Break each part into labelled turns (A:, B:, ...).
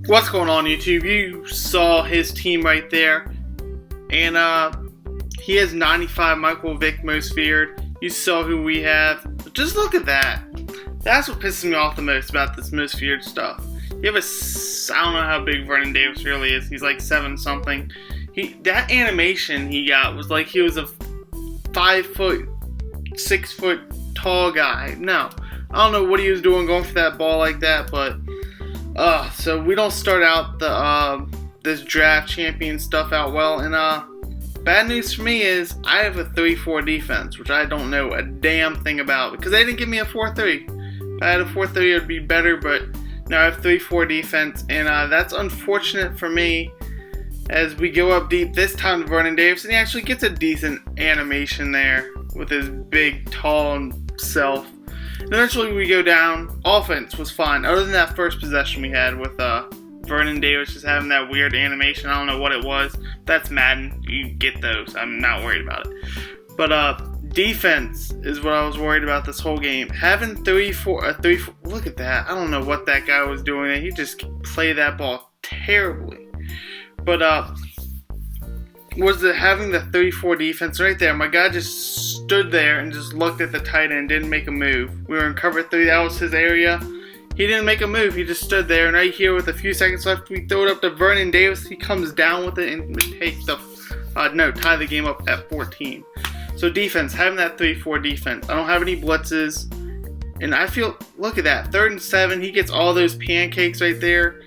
A: What's going on, YouTube? You saw his team right there, and he has 95 Michael Vick most feared. You saw who we have. Just look at that. That's what pisses me off the most about this most feared stuff. You have I don't know how big Vernon Davis really is. He's like 7 something. That animation he got was like he was a 5 foot, 6 foot tall guy. No, I don't know what he was doing going for that ball like that, but so we don't start out the this draft champion stuff out well, and bad news for me is I have a 3-4 defense, which I don't know a damn thing about because they didn't give me a 4-3. If I had a 4-3, it would be better, but no, I have 3-4 defense, and that's unfortunate for me as we go up deep this time to Vernon Davis, and he actually gets a decent animation there with his big, tall self. And eventually we go down. Offense was fine, other than that first possession we had with Vernon Davis just having that weird animation. I don't know what it was. That's Madden. You get those. I'm not worried about it. But defense is what I was worried about this whole game. Having 3-4, look at that. I don't know what that guy was doing. He just played that ball terribly. But having the 3-4 defense right there. My guy just stood there and just looked at the tight end, didn't make a move. We were in cover 3, that was his area. He didn't make a move, he just stood there, and right here with a few seconds left, we throw it up to Vernon Davis. He comes down with it and we take tie the game up at 14. So defense, having that 3-4 defense. I don't have any blitzes, and I feel, look at that, 3rd and 7, he gets all those pancakes right there.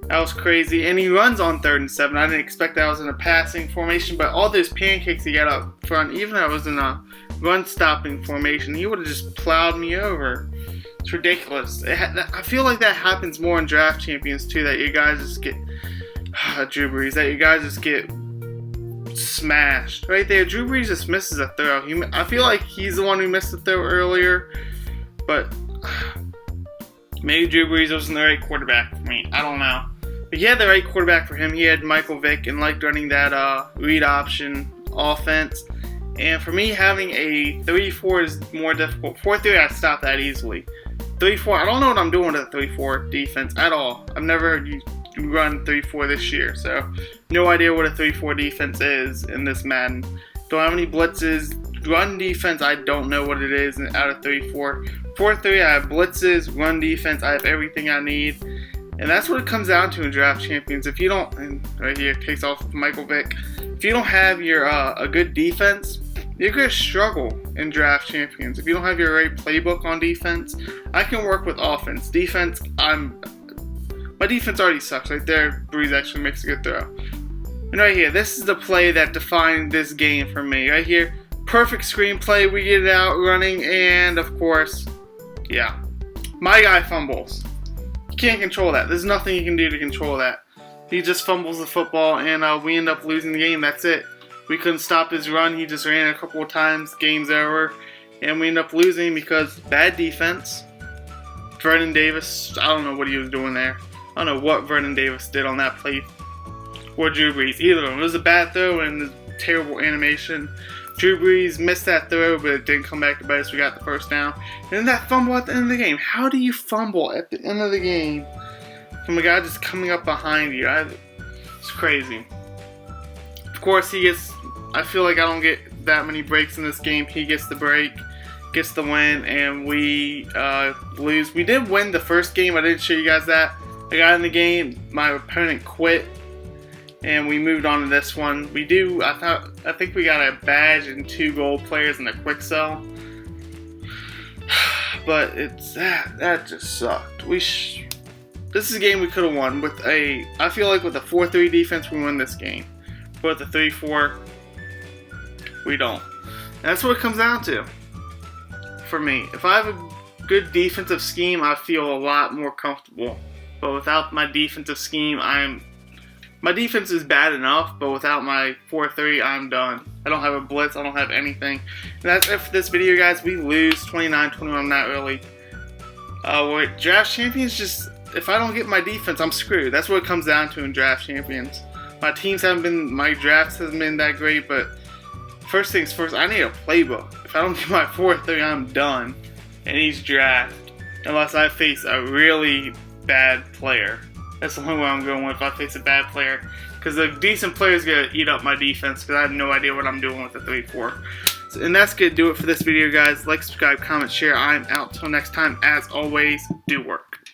A: That was crazy. And he runs on 3rd and 7. I didn't expect that I was in a passing formation, but all those pancakes he got up front, even if I was in a run-stopping formation, he would have just plowed me over. It's ridiculous. I feel like that happens more in draft champions, too, that you guys just get Drew Brees, that you guys just get smashed. Right there, Drew Brees just misses a throw. I feel like he's the one who missed the throw earlier, but maybe Drew Brees wasn't the right quarterback for me. I don't know. But he had the right quarterback for him. He had Michael Vick and liked running that read option offense. And for me, having a 3-4 is more difficult. 4-3, I stop that easily. 3-4, I don't know what I'm doing with a 3-4 defense at all. I've never run 3-4 this year, so no idea what a 3-4 defense is in this Madden. Don't have any blitzes. Run defense, I don't know what it is out of 3-4. 4-3, I have blitzes. Run defense, I have everything I need. And that's what it comes down to in draft champions. If you don't, and right here, takes off Michael Vick. If you don't have your a good defense, you're going to struggle in draft champions. If you don't have your right playbook on defense, I can work with offense. Defense, my defense already sucks. Right there, Breeze actually makes a good throw. And right here, this is the play that defined this game for me. Right here, perfect screenplay. We get it out running, and of course, yeah, my guy fumbles. You can't control that. There's nothing you can do to control that. He just fumbles the football, and we end up losing the game. That's it. We couldn't stop his run. He just ran a couple of times. Game's over. And we end up losing because bad defense. Vernon Davis, I don't know what he was doing there. I don't know what Vernon Davis did on that play. Or Drew Brees. Either of them. It was a bad throw and a terrible animation. Drew Brees missed that throw, but it didn't come back to bite us. We got the first down. And then that fumble at the end of the game. How do you fumble at the end of the game from a guy just coming up behind you? It's crazy. Of course, I feel like I don't get that many breaks in this game. He gets the break, gets the win, and we lose. We did win the first game. I didn't show you guys that. I got in the game. My opponent quit, and we moved on to this one. I think we got a badge and 2 gold players in the quick sell. But that just sucked. This is a game we could have won with I feel like with a 4-3 defense we win this game. But with a 3-4, we don't. And that's what it comes down to for me. If I have a good defensive scheme, I feel a lot more comfortable. But without my defensive scheme, my defense is bad enough, but without my 4-3, I'm done. I don't have a blitz. I don't have anything. And that's it for this video, guys. We lose 29-21. Not really. With draft champions, if I don't get my defense, I'm screwed. That's what it comes down to in draft champions. My drafts haven't been that great, but first things first, I need a playbook. If I don't get my 4-3, I'm done. And he's draft. Unless I face a really bad player. That's the only way I'm going with if I face a bad player. Because the decent player is going to eat up my defense because I have no idea what I'm doing with the 3-4. So, and that's going to do it for this video, guys. Like, subscribe, comment, share. I'm out. Till next time, as always, do work.